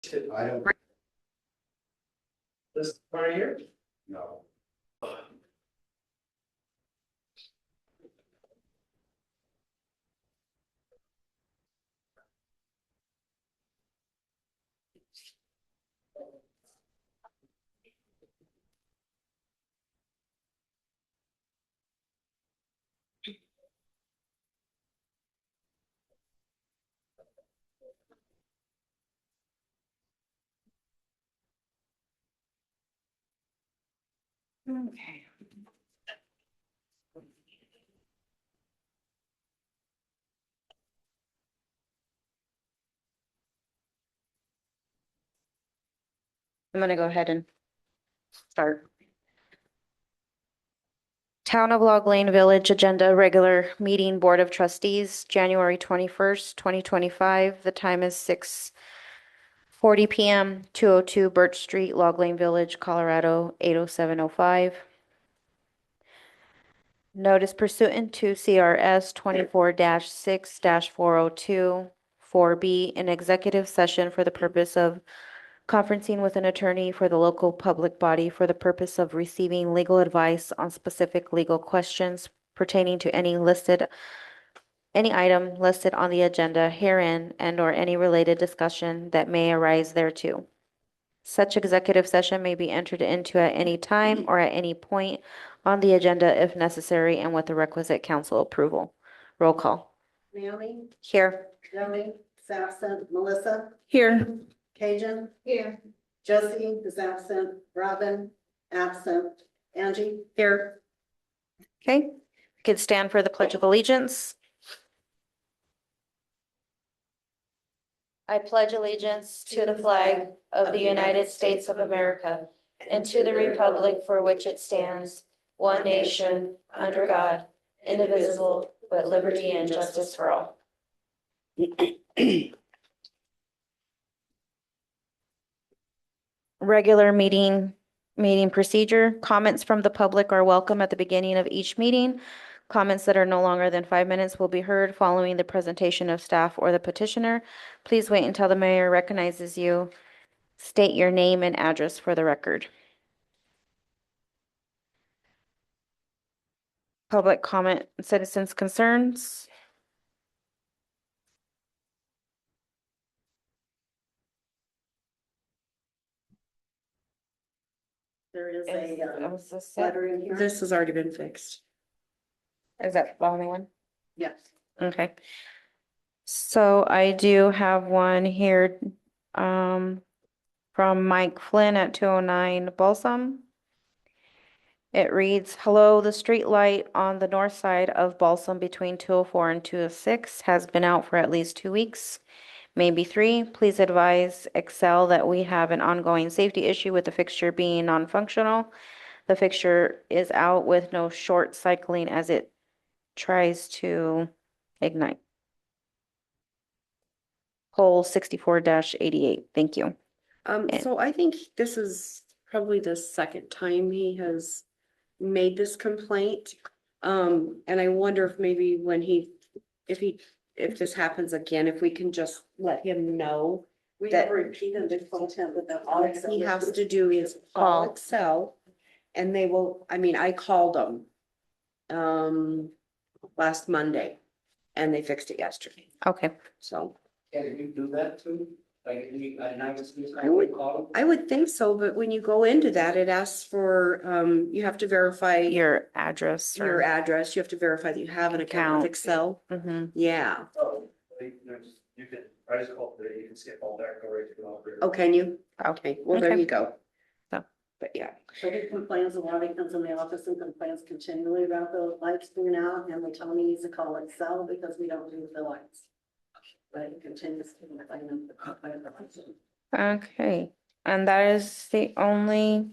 I don't. This part here? No. Okay. I'm gonna go ahead and start. Town of Log Lane Village Agenda Regular Meeting Board of Trustees, January 21st, 2025. The time is 6:40 PM, 202 Birch Street, Log Lane Village, Colorado, 80705. Notice pursuant to CRS 24-6-402, 4B, an executive session for the purpose of conferencing with an attorney for the local public body for the purpose of receiving legal advice on specific legal questions pertaining to any item listed on the agenda herein and/or any related discussion that may arise thereto. Such executive session may be entered into at any time or at any point on the agenda if necessary and with the requisite council approval. Roll call. Naomi, Here. Joey, is absent. Melissa, Here. Cajun. Here. Josie is absent. Robin, absent. Angie. Here. Okay, could stand for the Pledge of Allegiance. I pledge allegiance to the flag of the United States of America and to the republic for which it stands, one nation, under God, indivisible, with liberty and justice for all. Regular meeting procedure. Comments from the public are welcome at the beginning of each meeting. Comments that are no longer than 5 minutes will be heard following the presentation of staff or the petitioner. Please wait until the mayor recognizes you. State your name and address for the record. Public comment, citizens' concerns. There is Was this it? letter in here. This has already been fixed. Is that the only one? Yes. Okay. So I do have one here, from Mike Flynn at 209 Balsam. It reads, hello, the street light on the north side of Balsam between 204 and 206 has been out for at least 2 weeks, maybe 3. Please advise Excel that we have an ongoing safety issue with the fixture being non-functional. The fixture is out with no short cycling as it tries to ignite. Poll 64-88. Thank you. So I think this is probably the second time he has made this complaint. And I wonder if maybe when if this happens again, if we can just let him know. We That- have repeated the content with the. All he has to do is call Call. Excel and they will, I mean, I called them last Monday and they fixed it yesterday. Okay. So Can you do that too? Like, I would think so, but when you go into that, it asks for, you have to verify Your address your or. address. You have to verify that you have an account with Excel. Mhm. Yeah. Oh, you can, I just call it, you can skip all that, go right to the operator. Oh, can you? Okay, well, there Okay. you go. So. But yeah, So he complains a lot. He comes in the office and complains continually about the lights being out, and we tell him he needs to call Excel because we don't do the lights. But he continues to complain about the lights. Okay, and that is the only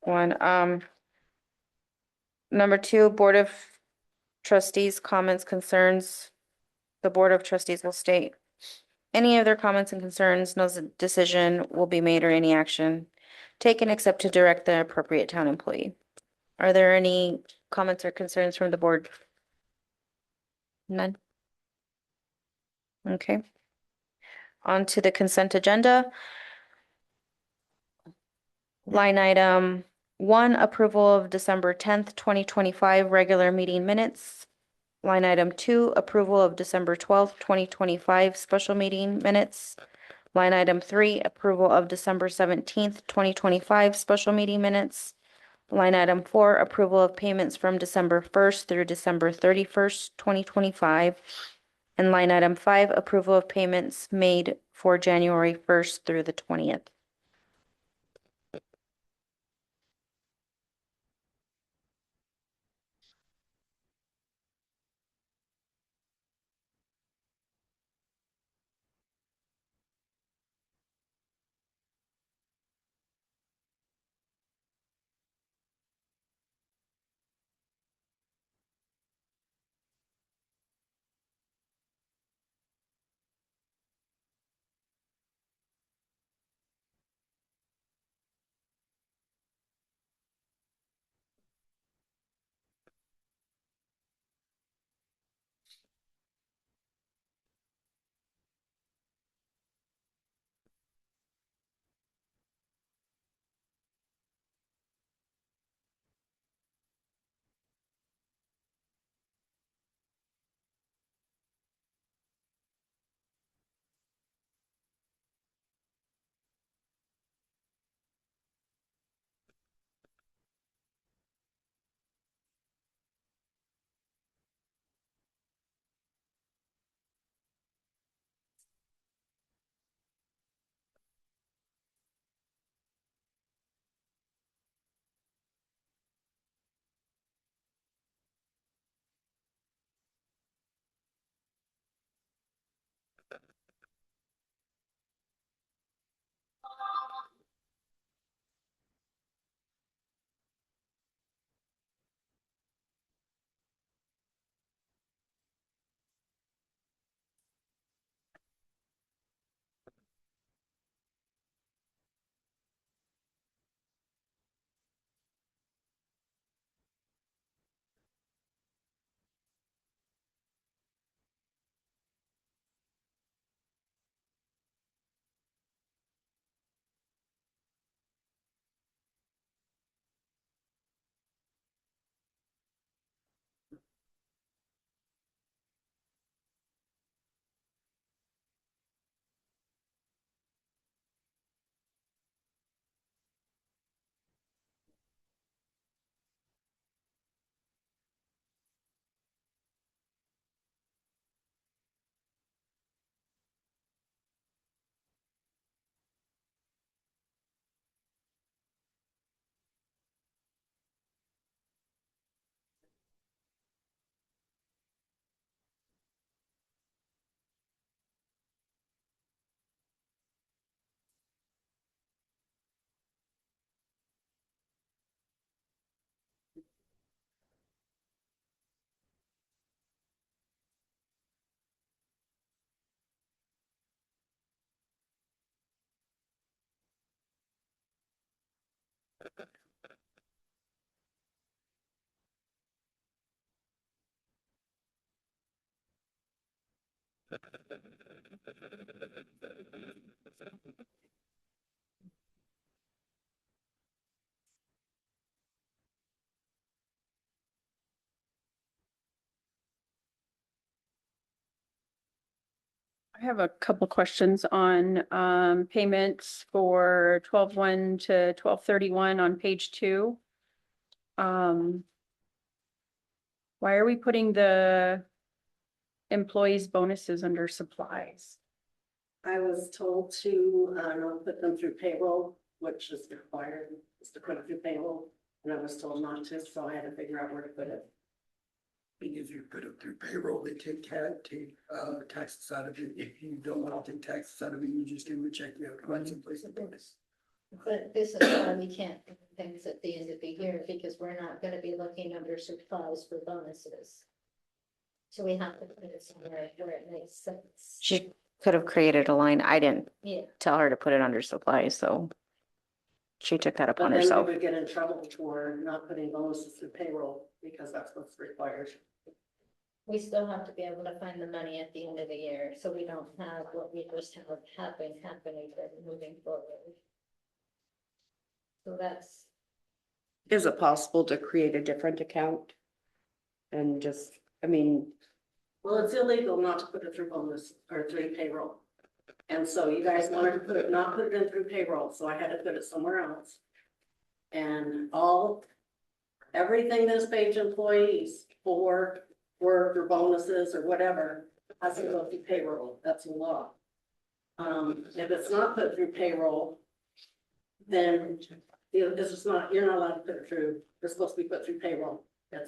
one. Number 2, Board of Trustees comments, concerns. The Board of Trustees will state any of their comments and concerns, no decision will be made or any action taken except to direct the appropriate town employee. Are there any comments or concerns from the board? None? Okay. onto the consent agenda. Line item 1, approval of December 10th, 2025 regular meeting minutes. Line item 2, approval of December 12th, 2025 special meeting minutes. Line item 3, approval of December 17th, 2025 special meeting minutes. Line item 4, approval of payments from December 1st through December 31st, 2025. And line item 5, approval of payments made for January 1st through the 20th. I have a couple questions on payments for 12/1 to 12/31 on page 2. Why are we putting the employees' bonuses under supplies? I was told to, not put them through payroll, which is required, is to put it through payroll. And I was told not to, so I had to figure out where to put it. Because you put it through payroll, they take taxes out of it. If you don't want to take taxes out of it, you just do a check, you have to find someplace to bonus. But this is why we can't do things at the end of the year, because we're not gonna be looking under supplies for bonuses. So we have to put it somewhere where it makes sense. She could have created a line. I didn't Yeah, tell her to put it under supplies, so she took that But upon then we herself. would get in trouble for not putting bonuses through payroll, because that's what's required. we still have to be able to find the money at the end of the year, so we don't have what we just have happening moving forward. So that's, Is it possible to create a different account? And just, I mean, Well, it's illegal not to put it through bonus or through payroll. And so you guys wanted to put it, not put it in through payroll, so I had to put it somewhere else. And everything this page employees for work or bonuses or whatever has to go through payroll. That's a law. If it's not put through payroll, then this is not, you're not allowed to put it through, it's supposed to be put through payroll. And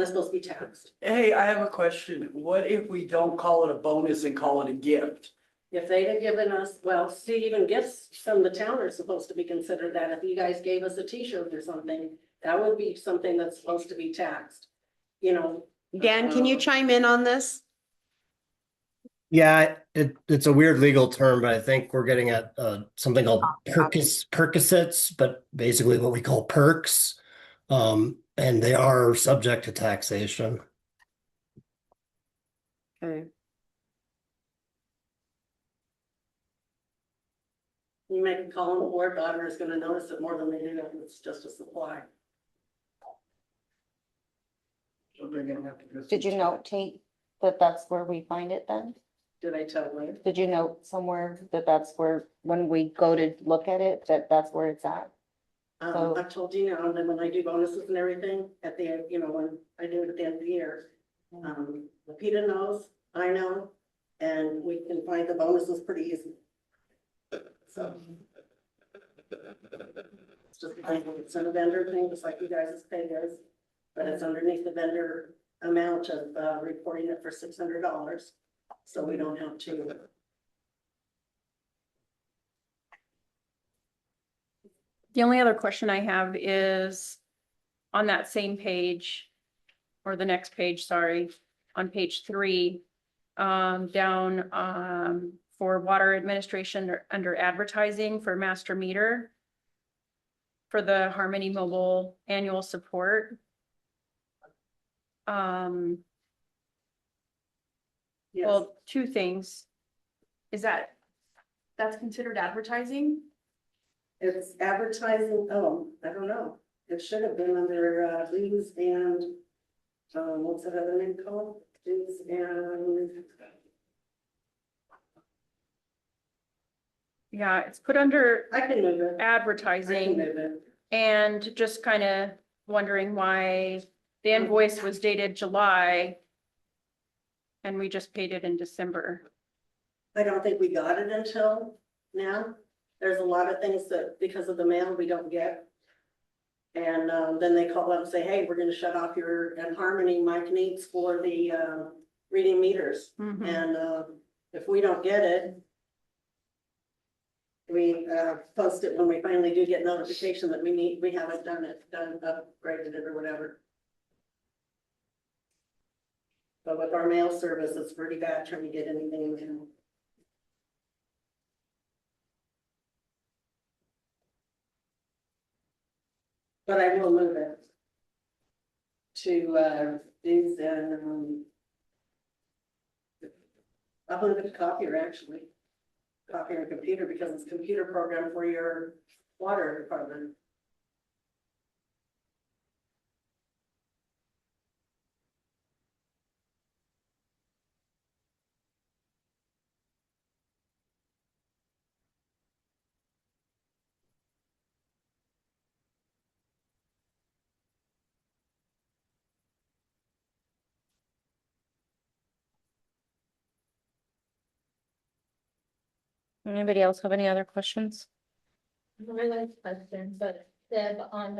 it's supposed to be taxed. Hey, I have a question. What if we don't call it a bonus and call it a gift? If they'd have given us, well, see, even gifts from the town are supposed to be considered that. If you guys gave us a t-shirt or something, that would be something that's supposed to be taxed. You know, Dan, can you chime in on this? Yeah, it's a weird legal term, but I think we're getting at something called perquisites, but basically what we call perks. And they are subject to taxation. Okay. you make a call on board, the auditor is gonna notice it more than they do if it's just a supply. So they're gonna have to go. Did you notate that that's where we find it then? Did I tell you? Did you note somewhere that that's where, when we go to look at it, that that's where it's at? So- I've told you now, and then when I do bonuses and everything, at the end, when I do it at the end of the year. Lapita knows, I know, and we can find the bonuses pretty easy. So. It's just, it's a vendor thing, just like you guys' pay is, but it's underneath the vendor amount of, reporting it for $600. So we don't have to. The only other question I have is on that same page, or the next page, sorry, on page 3, down, for water administration under advertising for master meter for the Harmony Mobile annual support. Yes, Well, two things. That's considered advertising? it's advertising, I don't know. It should have been under, dues and, what's that other name called? Dues and. Yeah, it's put under I can move it. I can advertising. move it. And just kind of wondering why the invoice was dated July and we just paid it in December. I don't think we got it until now. There's a lot of things that, because of the mail, we don't get. And, then they call up and say, hey, we're gonna shut off your Harmony mic needs for the, reading meters. Mhm. And, if we don't get it, we, post it when we finally do get notification that we haven't upgraded it or whatever. But with our mail service, it's pretty bad trying to get anything in. But I will move it to, these and, I'm gonna get a copier actually. Copier and computer because it's a computer program for your water department. Anybody else have any other questions? I like the question, but Deb, on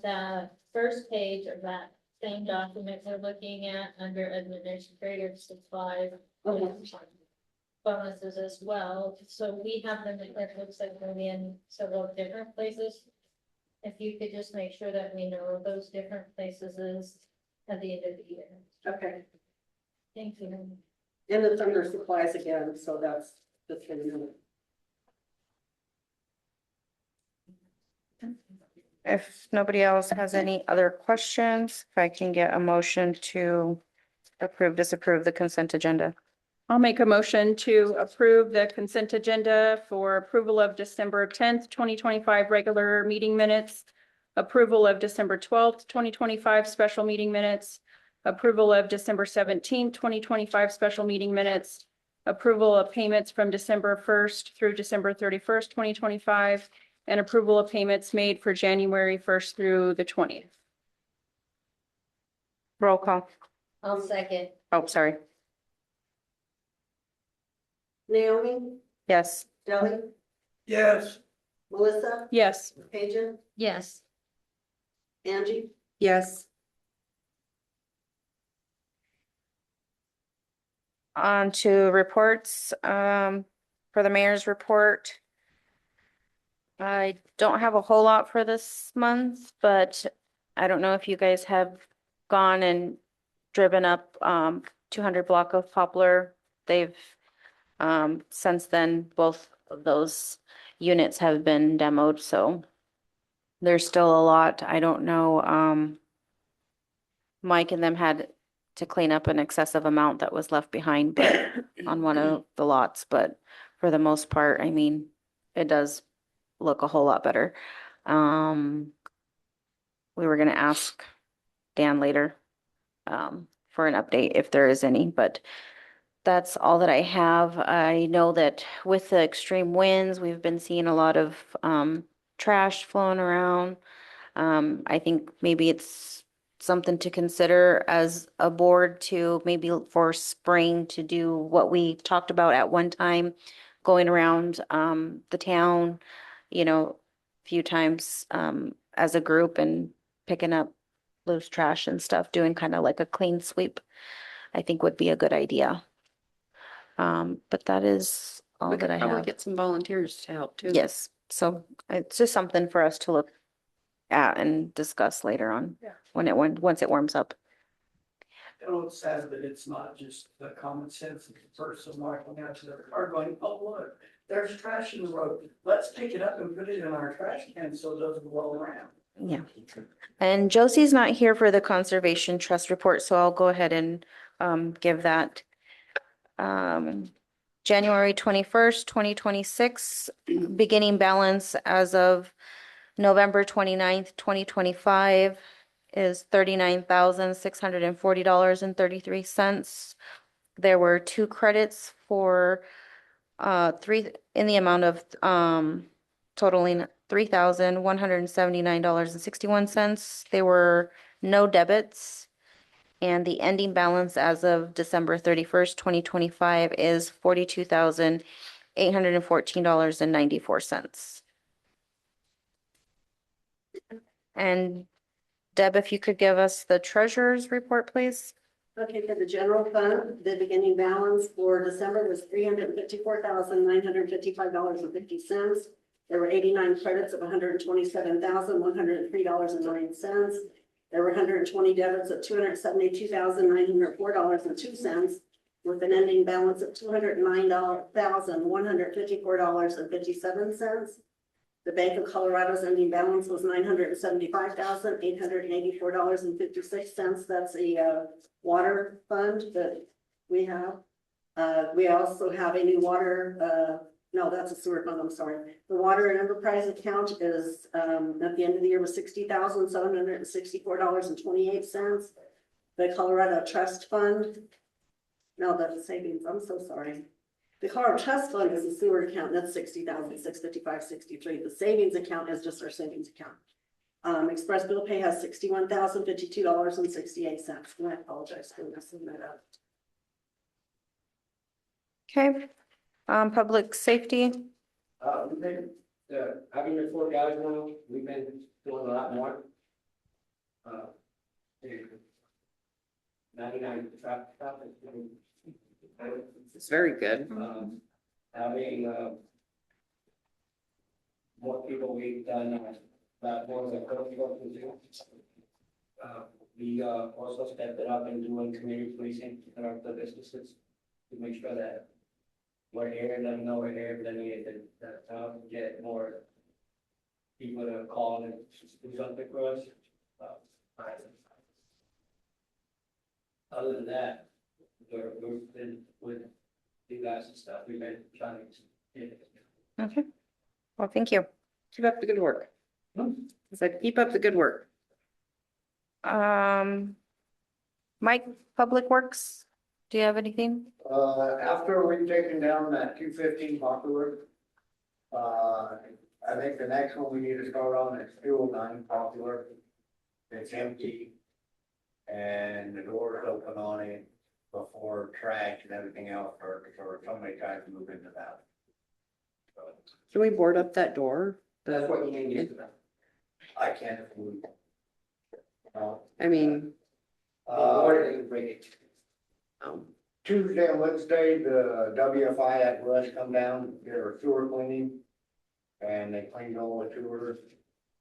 the first page of that same document we're looking at under administrative supplies. Bonuses as well, so we have them, it looks like they're in several different places. If you could just make sure that we know those different places is at the end of the year. Okay, Thank you. and it's under supplies again, so that's for you. If nobody else has any other questions, if I can get a motion to approve, disapprove the consent agenda. I'll make a motion to approve the consent agenda for approval of December 10th, 2025 regular meeting minutes, approval of December 12th, 2025 special meeting minutes, approval of December 17th, 2025 special meeting minutes, approval of payments from December 1st through December 31st, 2025, and approval of payments made for January 1st through the 20th. Roll call. I'll second. Oh, sorry. Naomi, Yes. Deli, Yes. Melissa, Yes. Paige, Yes. Angie, Yes. On to reports, for the mayor's report. I don't have a whole lot for this month, but I don't know if you guys have gone and driven up, 200 block of Poplar. They've, since then, both of those units have been demoed, so there's still a lot. I don't know, Mike and them had to clean up an excessive amount that was left behind, but on one of the lots, but for the most part, I mean, it does look a whole lot better. We were gonna ask Dan later, for an update if there is any, but that's all that I have. I know that with the extreme winds, we've been seeing a lot of, trash flowing around. I think maybe it's something to consider as a board to maybe for spring to do what we talked about at one time, going around the town, a few times as a group and picking up loose trash and stuff, doing kind of like a clean sweep, I think would be a good idea. But that is all We that could I probably have. get some volunteers to help too. Yes, so it's just something for us to look at and discuss later on. Yeah. Once it warms up. It's sad that it's not just the common sense of the person walking out to their car going, oh, look, there's trash in the road. Let's pick it up and put it in our trash can so it doesn't roll around. Yeah. And Josie's not here for the Conservation Trust report, so I'll go ahead and give that. January 21st, 2026, beginning balance as of November 29th, 2025 is $39,640.33. There were 2 credits for three in the amount of totaling $3,179.61. There were no debits, and the ending balance as of December 31st, 2025 is $42,814.94. And Deb, if you could give us the treasurer's report, please. Okay, for the general fund, the beginning balance for December was $354,955.50. There were 89 credits of $127,103.09. There were 120 debits of $272,904.02, with an ending balance of $209,154.57. The Bank of Colorado's ending balance was $975,884.56. That's a water fund that we have. We also have a new water, no, that's a sewer fund, I'm sorry. The water and enterprise account is, at the end of the year was $60,764.28. The Colorado Trust Fund, no, that's a savings, I'm so sorry. The Colorado Trust Fund is a sewer account, that's $60,655.63. The savings account is just our savings account. Express Bill Pay has $61,052.68. And I apologize for messing that up. Okay, public safety. We've been, having the 4 guys now, we've been doing a lot more. 99 traffic stops. It's very good. Having, more people, we've done, about more than 30 work to do. We, also stepped it up and doing community policing in our the businesses to make sure that we're here, let them know we're here, then we get more people to call and do something for us. Other than that, we've been with you guys and stuff, we've been trying to. Okay. Well, thank you. Keep up the good work. I said, keep up the good work. Mike, Public Works, do you have anything? After we've taken down that 215 Popular, I think the next one we need to start on is 209 Popular. It's empty. And the door is open on it before trash and everything else, or somebody tries to move into that. So, Can we board up that door? that's what you need to do. I can't. I mean, Tuesday and Wednesday, the WFI at Rush come down, did our sewer cleaning. And they cleaned all the sewers,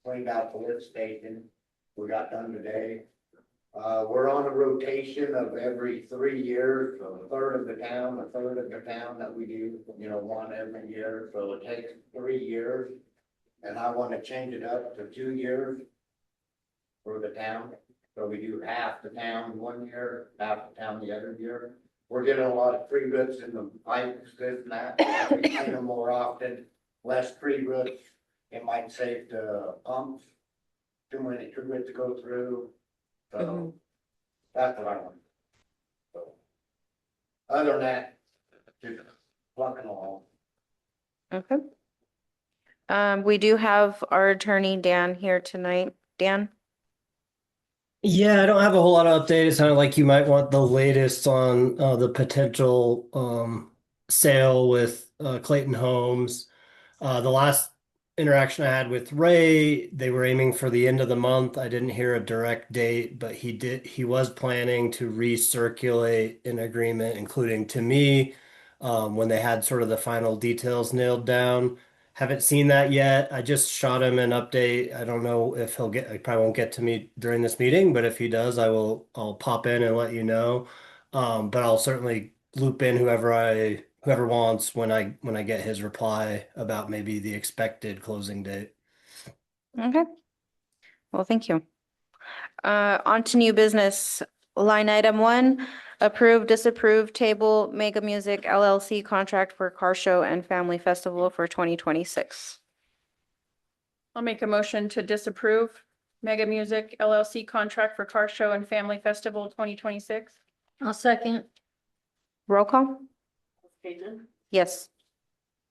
cleaned out the lift station. We got done today. We're on a rotation of every 3 years, so a third of the town that we do, one every year, so it takes 3 years. And I want to change it up to 2 years for the town. So we do half the town 1 year, half the town the other year. We're getting a lot of tree roots in the pipes, this and that. We clean them more often, less tree roots. It might save the pumps. Too many tree roots to go through. So that's what I want. So other than that, just plucking along. Okay. We do have our attorney Dan here tonight. Dan? Yeah, I don't have a whole lot of update. It sounded like you might want the latest on the potential sale with Clayton Homes. The last interaction I had with Ray, they were aiming for the end of the month. I didn't hear a direct date, but he was planning to recirculate an agreement, including to me, when they had sort of the final details nailed down. Haven't seen that yet. I just shot him an update. I don't know if he probably won't get to me during this meeting, but if he does, I'll pop in and let you know. But I'll certainly loop in whoever wants when I get his reply about maybe the expected closing date. Okay. Well, thank you. On to new business. Line item 1, approve, disapprove, table Mega Music LLC contract for car show and family festival for 2026. I'll make a motion to disapprove Mega Music LLC contract for car show and family festival 2026. I'll second. Roll call? Caitlin? Yes.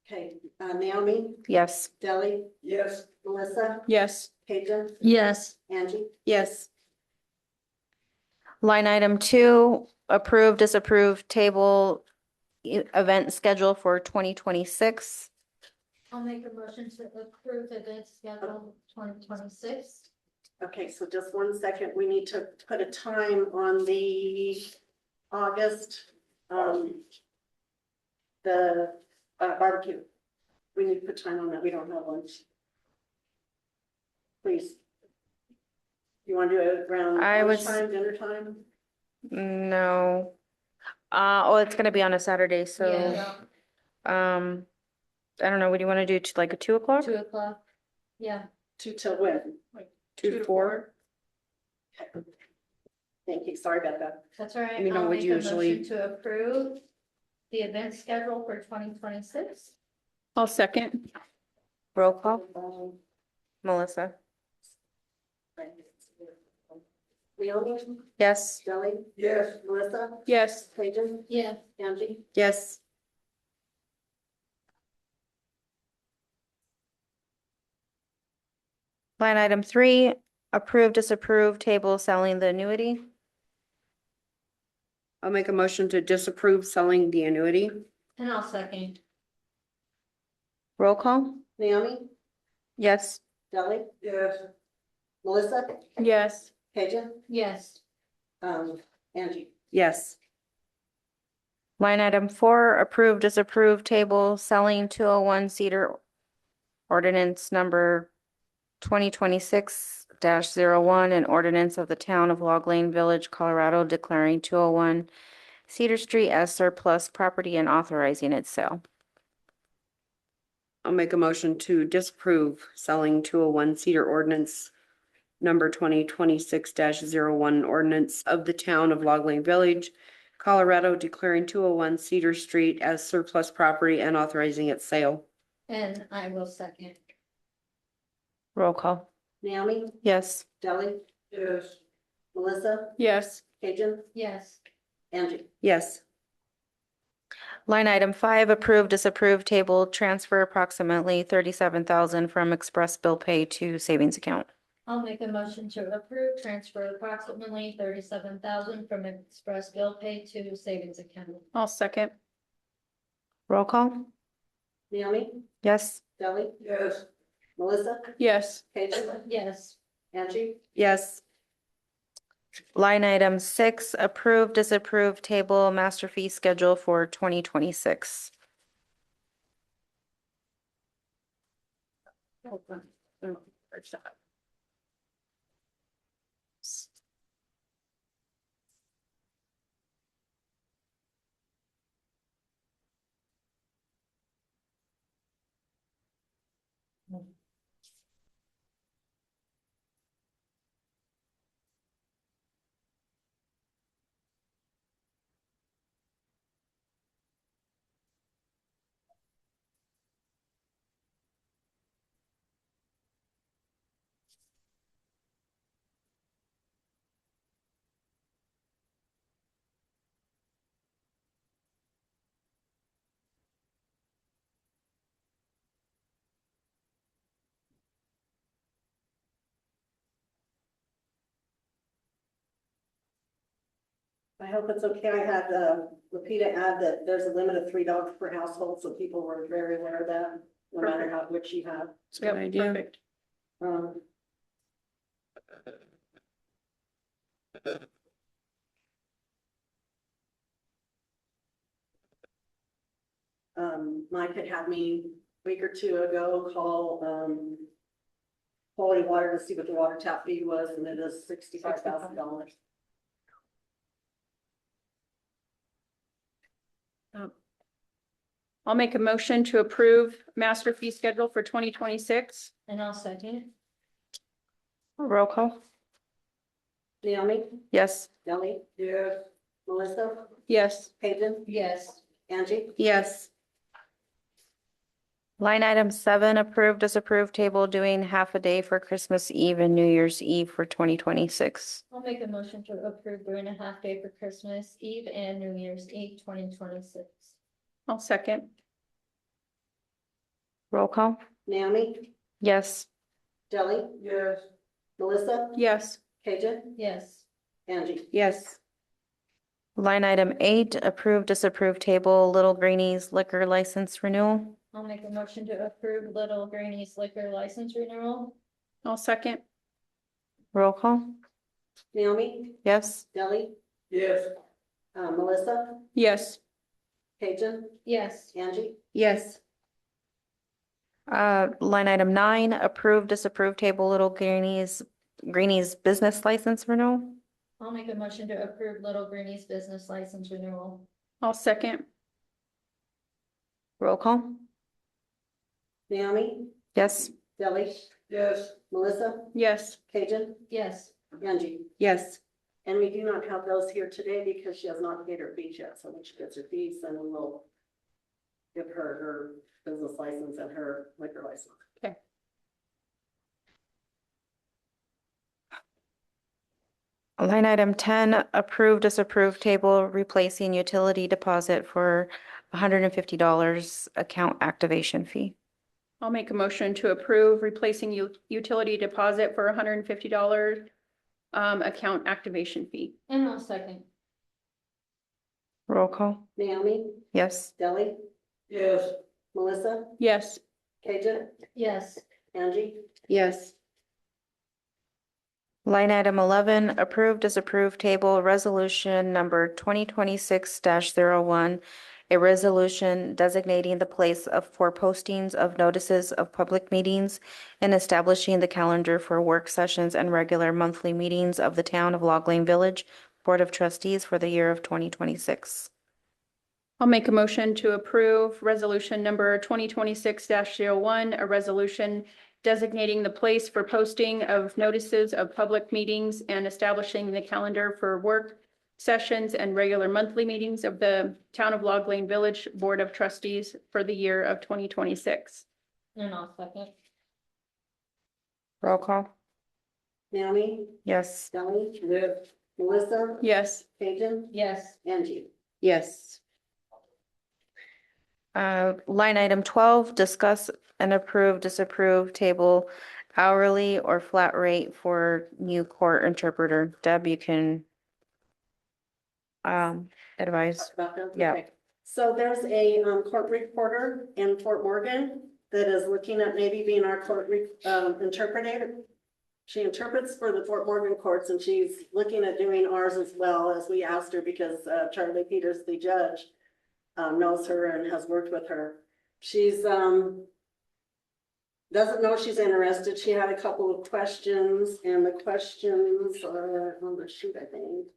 Okay, Naomi, Yes. Deli, Yes. Melissa, Yes. Caitlin, Yes. Angie, yes, Line item 2, approve, disapprove, table event schedule for 2026. I'll make a motion to approve the event schedule 2026. okay, so just 1 second, we need to put a time on the August, the barbecue. We need to put time on that, we don't have one. Please. You want to do it around lunchtime, dinner time? No. It's gonna be on a Saturday, so, Yeah. I don't know, what do you want to do, like a 2 o'clock? 2 o'clock. Yeah. Till when? 2 to 4. Thank you, sorry about that. That's all right. I mean, I I'll would make a usually- motion to approve the event schedule for 2026. I'll second. Roll call? Melissa? Naomi, Yes. Deli, Yes. Melissa, Yes. Caitlin, Yeah. Angie, yes, Line item 3, approve, disapprove, table selling the annuity. I'll make a motion to disapprove selling the annuity. And I'll second. Roll call? Naomi, Yes. Deli, Yes. Melissa, Yes. Caitlin, Yes. Angie. Yes, Line item 4, approve, disapprove, table selling 201 Cedar ordinance number 2026-01, an ordinance of the town of Log Lane Village, Colorado, declaring 201 Cedar Street as surplus property and authorizing its sale. I'll make a motion to disapprove selling 201 Cedar ordinance number 2026-01, ordinance of the town of Log Lane Village, Colorado declaring 201 Cedar Street as surplus property and authorizing its sale. And I will second. Roll call. Naomi, Yes. Deli, Yes. Melissa, Yes. Cajun, Yes. Angie. Yes. Line item 5, approve, disapprove, table, transfer approximately 37,000 from express bill pay to savings account. I'll make a motion to approve, transfer approximately 37,000 from express bill pay to savings account. I'll second. Roll call. Naomi, Yes. Deli, Yes. Melissa, Yes. Cajun, Yes. Angie. Yes. Line item 6, approve, disapprove, table, master fee schedule for 2026. I hope it's okay. I had Lapita add that there's a limit of 3 dogs per household, so people were very aware of that, no matter how, which you have. Yep, idea. perfect. Um, Mike had had me a week or two ago call, Quality Water to see what the water tap fee was, and it is $65,000. I'll make a motion to approve master fee schedule for 2026. And I'll second. Roll call. Naomi, Yes. Deli, Yes. Melissa, Yes. Cajun, Yes. Angie. Yes. Line item 7, approve, disapprove, table, doing half a day for Christmas Eve and New Year's Eve for 2026. I'll make a motion to approve during a half day for Christmas Eve and New Year's Eve 2026. I'll second. Roll call. Naomi, Yes. Deli, Yes. Melissa, Yes. Cajun, Yes. Angie. Yes. Line item 8, approve, disapprove, table, Little Greenies liquor license renewal. I'll make a motion to approve Little Granny's liquor license renewal. I'll second. Roll call. Naomi, Yes. Deli, Yes. Melissa, Yes. Cajun, Yes. Angie. Yes. Line item 9, approve, disapprove, table, Little Greenies business license renewal. I'll make a motion to approve Little Granny's business license renewal. I'll second. Roll call. Naomi, Yes. Deli, Yes. Melissa, Yes. Cajun, Yes. Angie. Yes. And we do not have those here today because she has not paid her fees yet, so when she gets her fees, then we will give her business license and her liquor license. Okay. Line item 10, approve, disapprove, table, replacing utility deposit for $150 account activation fee. I'll make a motion to approve replacing utility deposit for $150 account activation fee. And I'll second. Roll call. Naomi, Yes. Deli, Yes. Melissa, Yes. Cajun, Yes. Angie. Yes. Line item 11, approve, disapprove, table, resolution number 2026-01, a resolution designating the place for postings of notices of public meetings and establishing the calendar for work sessions and regular monthly meetings of the Town of Log Lane Village Board of Trustees for the year of 2026. I'll make a motion to approve resolution number 2026-01, a resolution designating the place for posting of notices of public meetings and establishing the calendar for work sessions and regular monthly meetings of the Town of Log Lane Village Board of Trustees for the year of 2026. And I'll second. Roll call. Naomi, Yes. Dolly, Melissa, Yes. Cajun, Yes. Angie. Yes. Line item 12, discuss and approve, disapprove table hourly or flat rate for new court interpreter. Deb, you can advise. About that? Yeah. Okay. So there's a court reporter in Fort Morgan that is looking at maybe being our court interpreter. She interprets for the Fort Morgan courts, and she's looking at doing ours as well, as we asked her, because Charlie Peters, the judge, knows her and has worked with her. She's doesn't know she's interested. She had a couple of questions, and the questions are on the sheet, I think.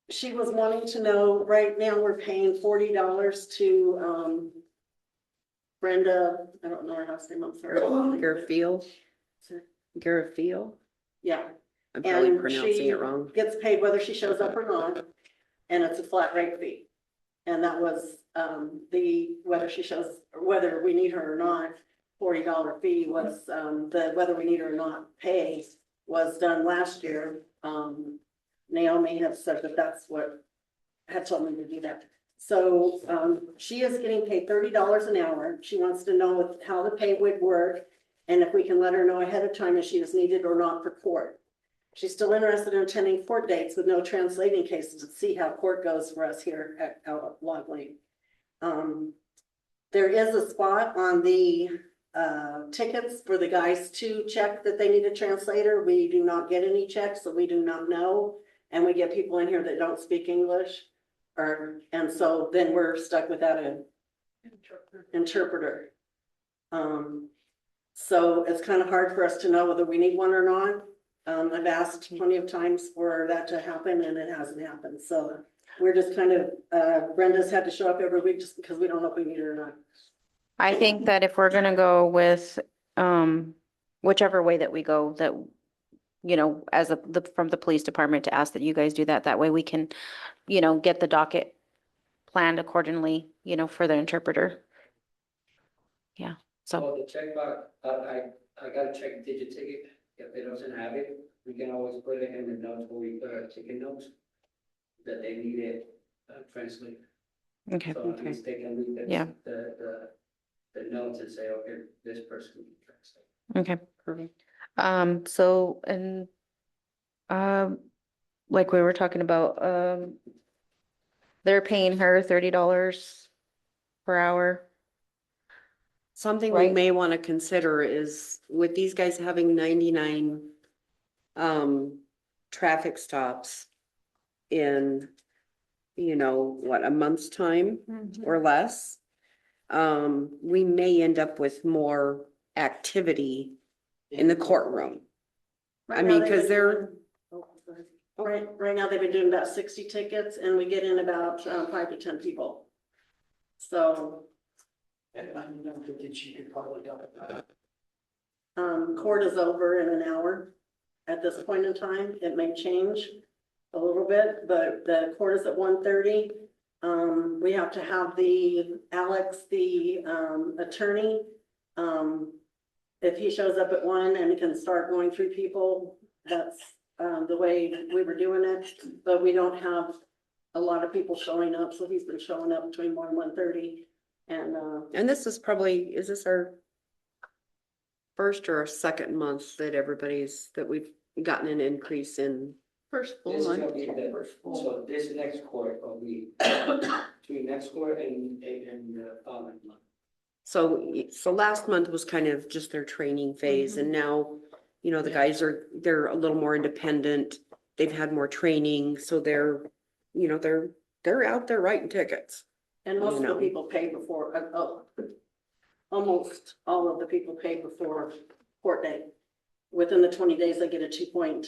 She was wanting to know, right now we're paying $40 to Brenda, I don't know her last name, I'm sorry. Garfield. Garfield. Yeah, I'm probably and pronouncing she it wrong. gets paid whether she shows up or not, and it's a flat rate fee. And that was whether she shows, whether we need her or not, $40 fee was the whether we need her or not pay was done last year. Naomi has said that that's what had told me to do that. So she is getting paid $30 an hour. She wants to know how the pay would work and if we can let her know ahead of time if she is needed or not for court. She's still interested in attending court dates with no translating cases to see how court goes for us here at Log Lane. There is a spot on the tickets for the guys to check that they need a translator. We do not get any checks, so we do not know. And we get people in here that don't speak English. And so then we're stuck without an interpreter. So it's kind of hard for us to know whether we need one or not. I've asked plenty of times for that to happen and it hasn't happened. So we're just kind of, Brenda's had to show up every week just because we don't know if we need her or not. I think that if we're gonna go with whichever way that we go, that as from the police department to ask that you guys do that. That way we can, get the docket planned accordingly, for the interpreter. Yeah. So Well, the check box, I gotta check digit ticket. If it doesn't have it, we can always put it in the notes where we put our ticket notes that they need it translated. okay. So at least they can read the, Yeah. the notes and say, okay, this person can translate. Okay. Perfect. So and like we were talking about, they're paying her $30 per hour. Something we Right. may want to consider is with these guys having 99 traffic stops in, a month's time or less, we may end up with more activity in the courtroom. I mean, because they're. Right now, they've been doing about 60 tickets and we get in about 5 to 10 people. So And I'm not thinking she could probably do it. court is over in an hour at this point in time. It may change a little bit, but the court is at 1:30. We have to have Alex, the attorney. If he shows up at 1 and can start going through people, that's the way we were doing it. But we don't have a lot of people showing up, so he's been showing up between 1 and 1:30. And this is this our first or our second month that we've gotten an increase in? First full This is month. gonna be so this next court will be between next court and the following month. So last month was kind of just their training phase and now, the guys they're a little more independent. They've had more training, so they're out there writing tickets. And most of the people pay before, almost all of the people pay before court date. Within the 20 days, they get a 2-point.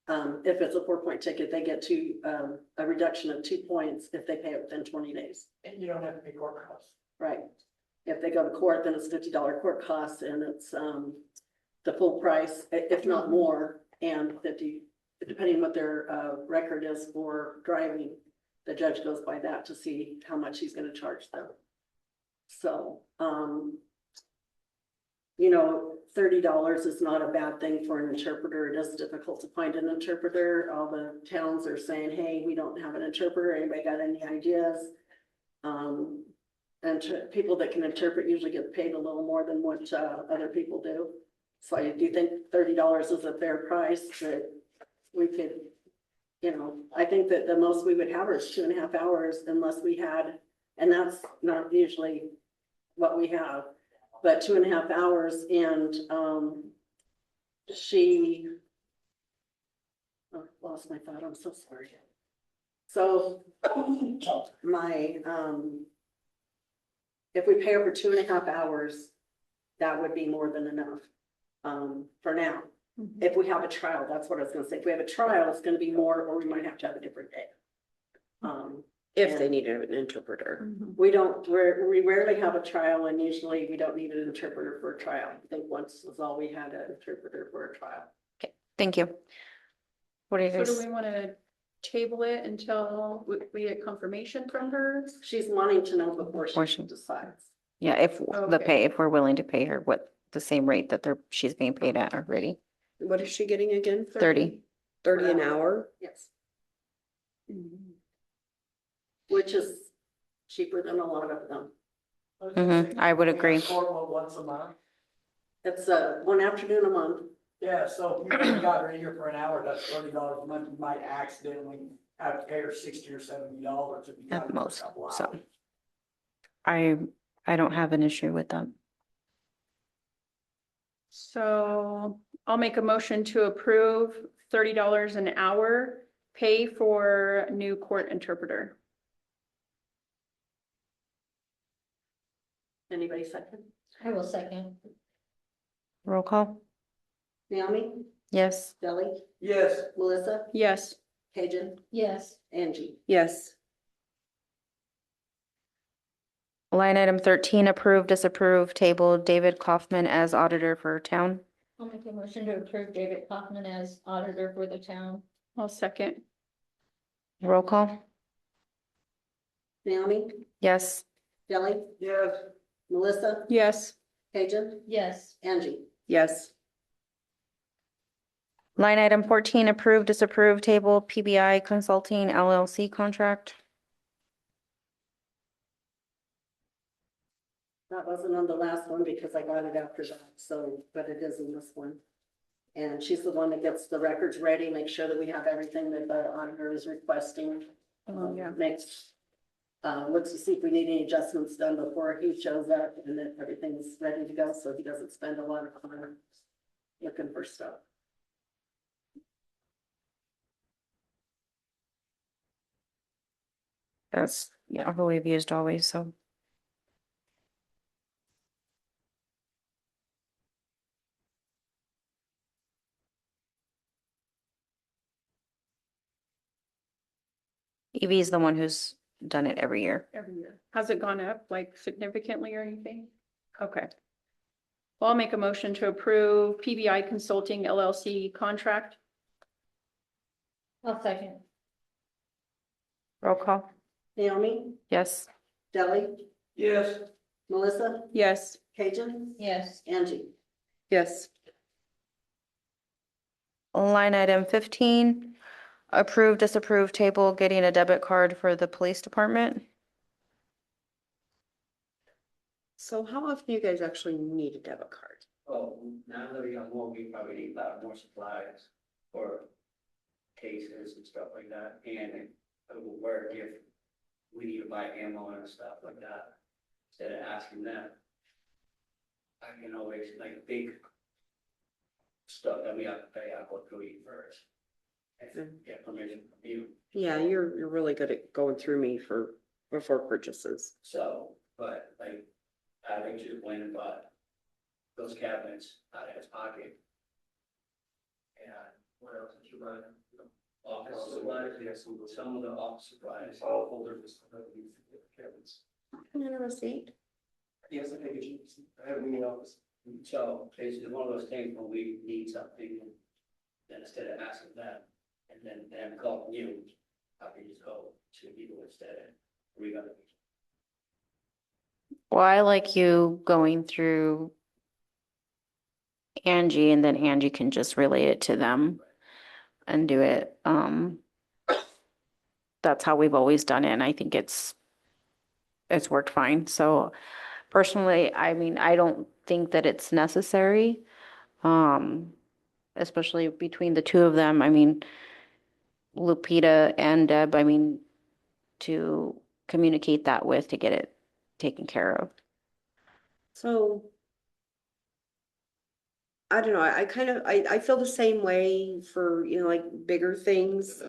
If it's a 4-point ticket, they get a reduction of 2 points if they pay it within 20 days. And you don't have to pay court costs. Right. If they go to court, then it's $50 court costs and it's the full price, if not more, and 50, depending what their record is for driving. The judge goes by that to see how much he's gonna charge them. So, you know, $30 is not a bad thing for an interpreter. It is difficult to find an interpreter. All the towns are saying, hey, we don't have an interpreter. Anybody got any ideas? And people that can interpret usually get paid a little more than what other people do. So I do think $30 is a fair price that we could, you know, I think that the most we would have is 2.5 hours unless we had, and that's not usually what we have, but 2.5 hours and she, oh, lost my thought, I'm so sorry. So my, if we pay over 2.5 hours, that would be more than enough for now. If we have a trial, that's what I was gonna say. If we have a trial, it's gonna be more, or we might have to have a different day. If they needed an interpreter. We don't, we rarely have a trial and usually we don't need an interpreter for a trial. I think once was all we had an interpreter for a trial. Thank you. What do you So do guys? we want to table it until we get confirmation from her? She's wanting to know before Before she she- decides. Yeah, if the Okay. pay, if we're willing to pay her what the same rate that she's being paid at already. What is she getting again? 30. 30 an hour? Yes. Which is cheaper than a lot of them. I would agree. Once a month. It's one afternoon a month. Yeah, so if you got her here for an hour, that's $30 a month. You might accidentally have to pay her $60 or $70 if you got her At for a most, couple so. hours. I don't have an issue with that. So I'll make a motion to approve $30 an hour pay for new court interpreter. Anybody second? I will second. Roll call? Naomi, Yes. Deli, Yes. Melissa, Yes. Cajun, Yes, Angie. Yes. Line item 13, approve, disapprove, table David Kaufman as auditor for town. I'll make a motion to approve David Kaufman as auditor for the town. I'll second. Roll call? Naomi, Yes. Deli, Yes. Melissa, Yes. Cajun, Yes, Angie. Yes. Line item 14, approve, disapprove, table PBI Consulting LLC contract. That wasn't on the last one because I got it after that, so, but it is in this one. And she's the one that gets the records ready, make sure that we have everything that the auditor is requesting. Oh, yeah. Makes, looks to see if we need any adjustments done before he shows up and that everything's ready to go, so he doesn't spend a lot of time looking for stuff. That's, yeah, who we've used always, so. Evie is the one who's done it every year. Every year. Has it gone up like significantly or anything? Okay. Well, I'll make a motion to approve PBI Consulting LLC contract. I'll second. Roll call? Naomi, Yes. Deli, Yes. Melissa, Yes. Cajun, Yes, Angie. Yes. Line item 15, approve, disapprove, table getting a debit card for the police department. So how often do you guys actually need a debit card? Oh, now that we got more, we probably need a lot more supplies for cases and stuff like that, and it will work if we need to buy ammo and stuff like that, instead of asking them. I can always, like, big stuff that we have to pay, I'll go through you first. And get permission from you. Yeah, you're really good at going through me before purchases. So, but like, I think just went and bought those cabinets out of his pocket. And what else did you buy? Office supplies, yes, some of the office supplies. File folder, just cabinets. Can I have a receipt? Yes, I think it's, I have it in the office. So it's one of those things when we need something, then instead of asking them, and then them calling you, how can you just go to people instead? Are we gonna? Well, I like you going through Angie and then Angie can just relay it to them and do it. That's how we've always done it, and I think it's worked fine. So personally, I mean, I don't think that it's necessary. Especially between the two of them. I mean, Lupita and Deb, I mean, to communicate that with to get it taken care of. So I don't know, I kind of, I feel the same way for, you know, like bigger things.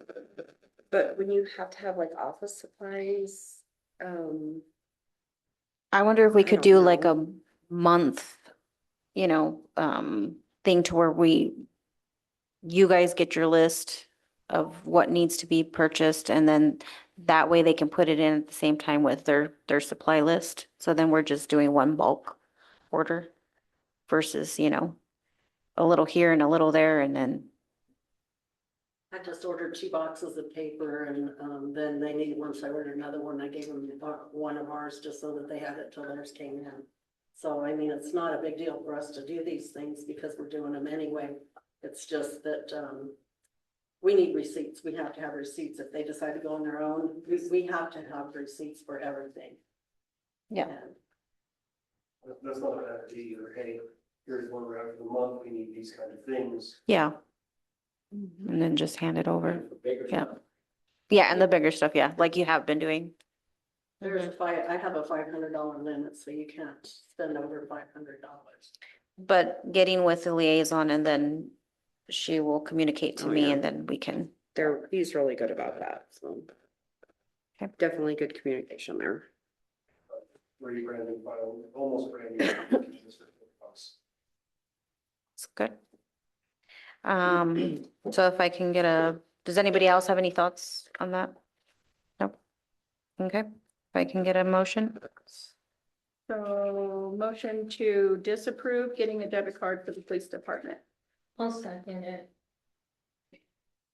But when you have to have like office supplies, I wonder if we I could don't do like know. a month, thing to where you guys get your list of what needs to be purchased and then that way they can put it in at the same time with their supply list. So then we're just doing one bulk order versus, a little here and a little there and then, I just ordered 2 boxes of paper and, then they needed one, so I ordered another one. I gave them one of ours just so that they had it till theirs came in. So, I mean, it's not a big deal for us to do these things because we're doing them anyway. It's just that, we need receipts. We have to have receipts. If they decide to go on their own, we have to have receipts for everything. Yeah. And That's not a bad idea either. Hey, here's one we're after the month, we need these kind of things. yeah. And then just hand it over. For bigger Yeah. stuff. Yeah, and the bigger stuff, yeah, like you have been doing. there's I have a $500 limit, so you can't spend over $500. But getting with the liaison and then she will communicate to Oh, me yeah. and then we can, he's really good about that, so. Okay. Definitely good communication there. 3 grand new file, almost brand new. Just for $50. it's good. So if I can does anybody else have any thoughts on that? Nope. Okay, if I can get a motion, So motion to disapprove getting a debit card for the police department. I'll second it.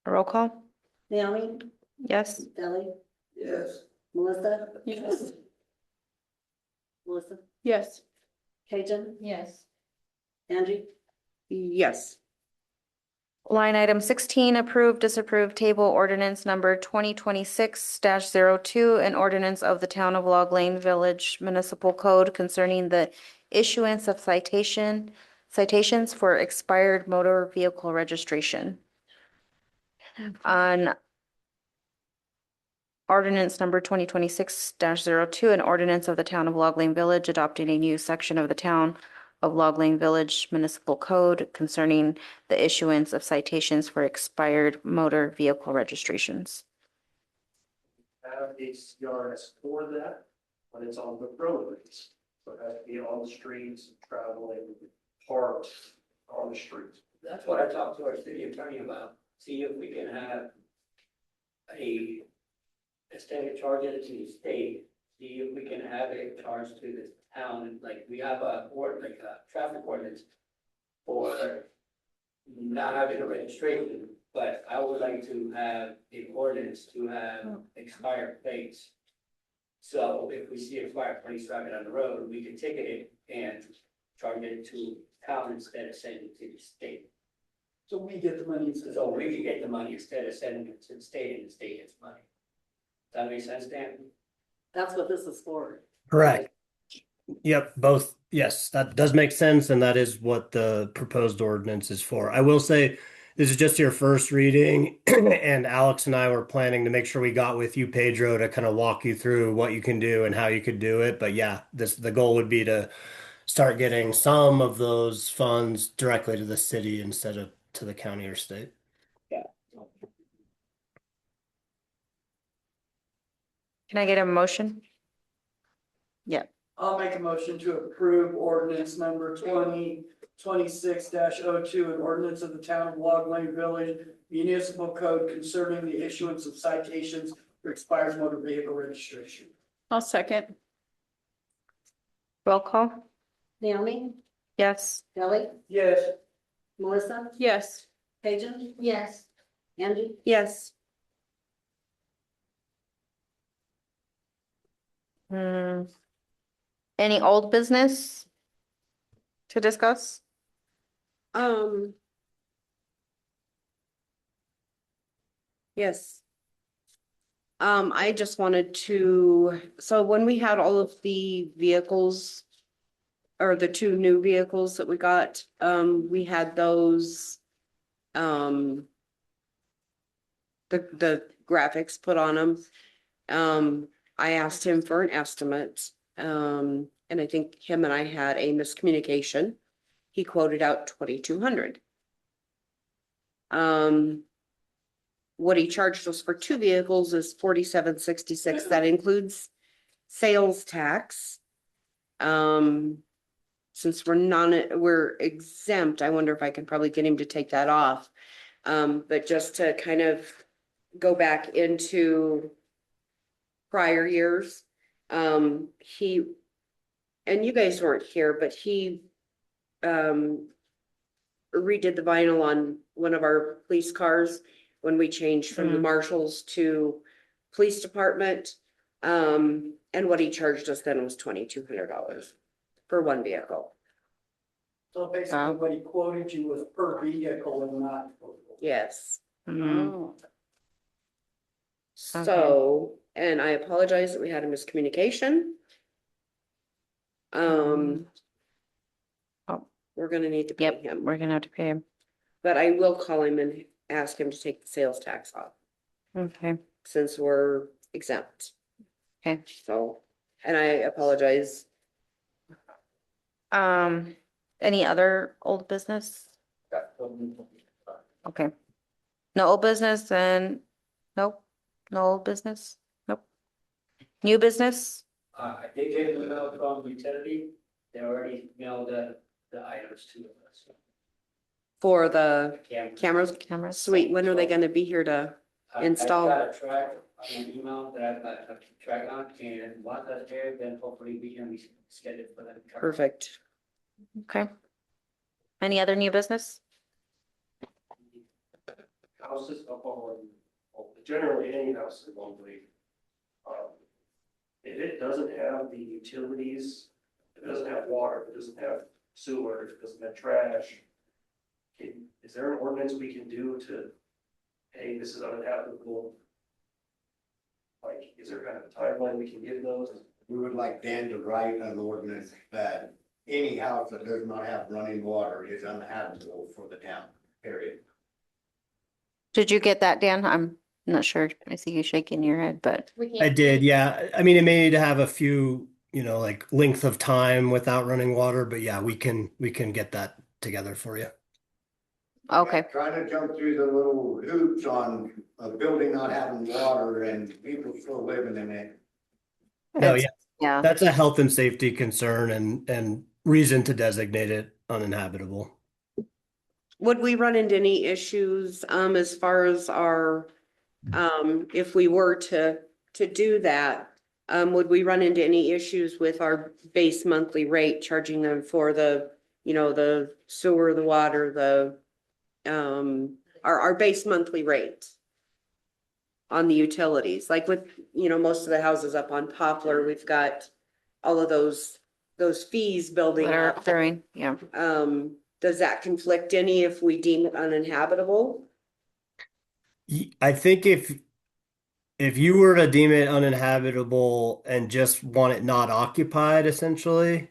a roll call? Naomi, Yes? Ellie, Yes. Melissa, Yes. Melissa, Yes. Cajun, Yes. Angie. Yes. Line item 16, approve, disapprove table ordinance number 2026-02, an ordinance of the town of Log Lane Village Municipal Code concerning the issuance of citations for expired motor vehicle registration. On ordinance number 2026-02, an ordinance of the town of Log Lane Village adopting a new section of the town of Log Lane Village Municipal Code concerning the issuance of citations for expired motor vehicle registrations. Have a CRS for that, when it's on the roadways. So it has to be on the streets, traveling, parked on the street. That's what I talked to our city attorney about, see if we can have instead of charging it to the state, see if we can have it charged to the town, like we have a traffic ordinance for not having a registration, but I would like to have an ordinance to have expired plates. So if we see expired plates driving on the road, we can ticket it and charge it to town instead of sending it to the state. So we get the money instead. So we can get the money instead of sending it to the state and the state gets money. Does that make sense, Dan? That's what this is for. Correct. Yep, both. Yes, that does make sense, and that is what the proposed ordinance is for. I will say this is just your first reading, and Alex and I were planning to make sure we got with you, Pedro, to kind of walk you through what you can do and how you could do it. But yeah, the goal would be to start getting some of those funds directly to the city instead of to the county or state. Can I get a motion? Yeah. I'll make a motion to approve ordinance number 2026-02, an ordinance of the town of Log Lane Village Municipal Code concerning the issuance of citations for expired motor vehicle registration. I'll second. Roll call? Naomi, Yes. Ellie, Yes. Melissa, Yes. Cajun, Yes. Angie? Yes. Hmm. Any old business to discuss? Um. Yes. I just wanted to, so when we had all of the vehicles, or the two new vehicles that we got, we had those, the graphics put on them. I asked him for an estimate, and I think him and I had a miscommunication. He quoted out 2,200. What he charged us for two vehicles is 47.66. That includes sales tax. Since we're exempt, I wonder if I could probably get him to take that off. But just to kind of go back into prior years, he, and you guys weren't here, but he, redid the vinyl on one of our police cars when we changed from the marshals to police department. And what he charged us then was $2,200 for one vehicle. So basically what he quoted you was per vehicle and not. Yes. Hmm. Oh. So, and I apologize that we had a miscommunication. Oh. We're gonna need to pay Yep, him, we're gonna have to pay him. but I will call him and ask him to take the sales tax off Okay, since we're exempt. okay. So, and I apologize. Any other old business? Okay. No old business and, nope, no old business, nope. New business? I did get an email from utility, they already mailed the items to us. For the cameras, Cameras? sweet, when are they gonna be here to, Install. I got a track on an email that I've got to track on, and once that's there, then hopefully we can schedule for that. perfect. Okay. Any other new business? Houses up on, well, generally any house in Longley. If it doesn't have the utilities, if it doesn't have water, if it doesn't have sewer, if it doesn't have trash. Is there an ordinance we can do to, hey, this is uninhabitable? Like, is there kind of a timeline we can give those? We would like Dan to write an ordinance that any house that does not have running water is uninhabitable for the town, period. Did you get that, Dan? I'm not sure. I see you shaking your head, but We I can't. did, yeah. I mean, it may need to have a few, like length of time without running water, but yeah, we can get that together for you. okay. Trying to jump through the little hoops on a building not having water and people still living in it. No, It's- Yeah, That's a health and safety concern and reason to designate it uninhabitable. Would we run into any issues, as far as our, if we were to do that? Would we run into any issues with our base monthly rate, charging them for the, the sewer, the water, our base monthly rate? On the utilities, like with, most of the houses up on Poplar, we've got all of those fees building that are up. occurring, yeah. Does that conflict any if we deem it uninhabitable? I think if you were to deem it uninhabitable and just want it not occupied, essentially,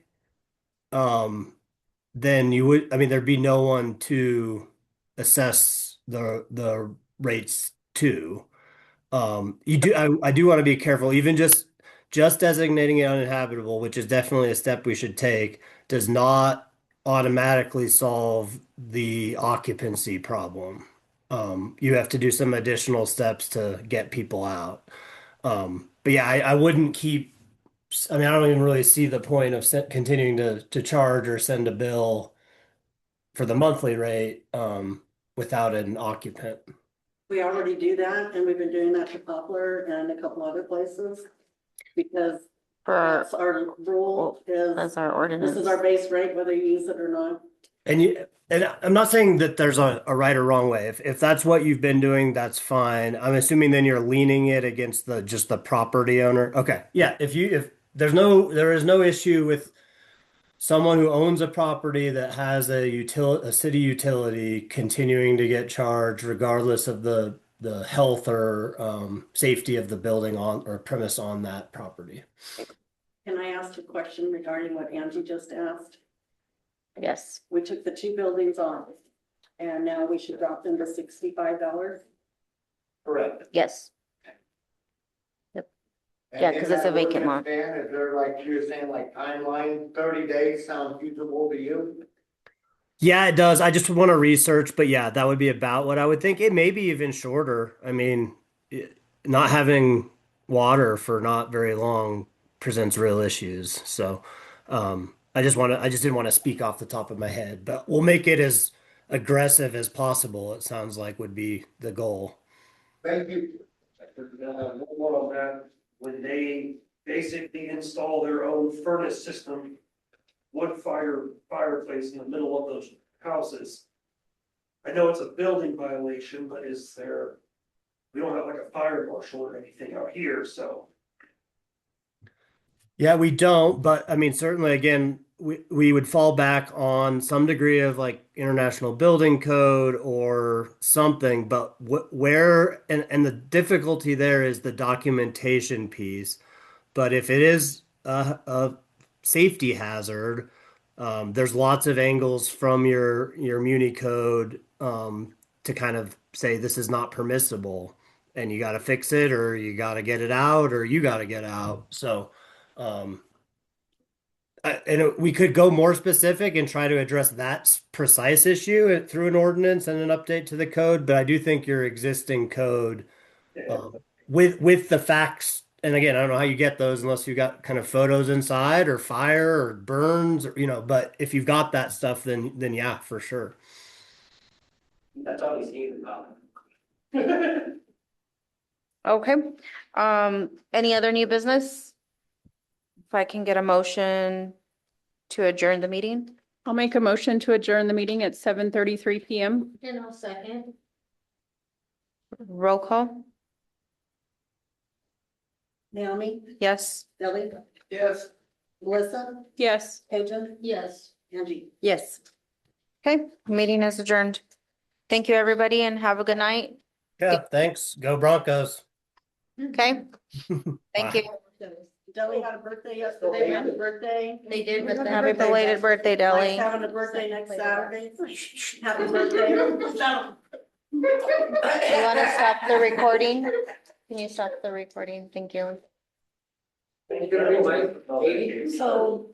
then you would, I mean, there'd be no one to assess the rates to. I do want to be careful, even just designating it uninhabitable, which is definitely a step we should take, does not automatically solve the occupancy problem. You have to do some additional steps to get people out. But yeah, I wouldn't keep, I mean, I don't even really see the point of continuing to charge or send a bill for the monthly rate, without an occupant. We already do that, and we've been doing that to Poplar and a couple other places. Because For, that's our rule is, that's our this ordinance. is our base rate, whether you use it or not. And I'm not saying that there's a right or wrong way. If that's what you've been doing, that's fine. I'm assuming then you're leaning it against just the property owner. Okay. Yeah. If there is no issue with someone who owns a property that has a city utility continuing to get charged regardless of the health or safety of the building on or premise on that property. Can I ask a question regarding what Angie just asked? Yes. We took the two buildings off and now we should drop them to $65. Correct. Yes. Yeah, 'cause it's a vacant lot. Dan, is there like you were saying, like timeline, 30 days sound feasible to you? Yeah, it does. I just want to research, but yeah, that would be about what I would think. It may be even shorter. I mean, not having water for not very long presents real issues. So, I just didn't want to speak off the top of my head, but we'll make it as aggressive as possible. It sounds like would be the goal. Thank you. One more on that, when they basically install their own furnace system, wood fireplace in the middle of those houses. I know it's a building violation, but we don't have like a fire marshal or anything out here, so. Yeah, we don't, but I mean, certainly, again, we would fall back on some degree of like international building code or something, but where, and the difficulty there is the documentation piece. But if it is a safety hazard, there's lots of angles from your Muni code to kind of say this is not permissible, and you got to fix it, or you got to get it out, or you got to get out. So, um, we could go more specific and try to address that precise issue through an ordinance and an update to the code. But I do think your existing code with the facts, and again, I don't know how you get those unless you got kind of photos inside or fire or burns, or, but if you've got that stuff, then yeah, for sure. That's all he's needed about. Okay. Any other new business? If I can get a motion to adjourn the meeting? I'll make a motion to adjourn the meeting at 7:33 PM. And I'll second. Roll call? Naomi, Yes. Billy, Yes. Melissa, Yes. Adrian, Yes. Angie. Yes. Okay, meeting is adjourned. Thank you, everybody, and have a good night. Yeah, thanks. Go Broncos. Okay, thank you. Deli had a birthday yesterday. Happy birthday. They did with the. Happy belated birthday, Deli. Mike's having a birthday next Saturday. Happy birthday. You want to stop the recording? Can you stop the recording? Thank you. Thank you very much. So.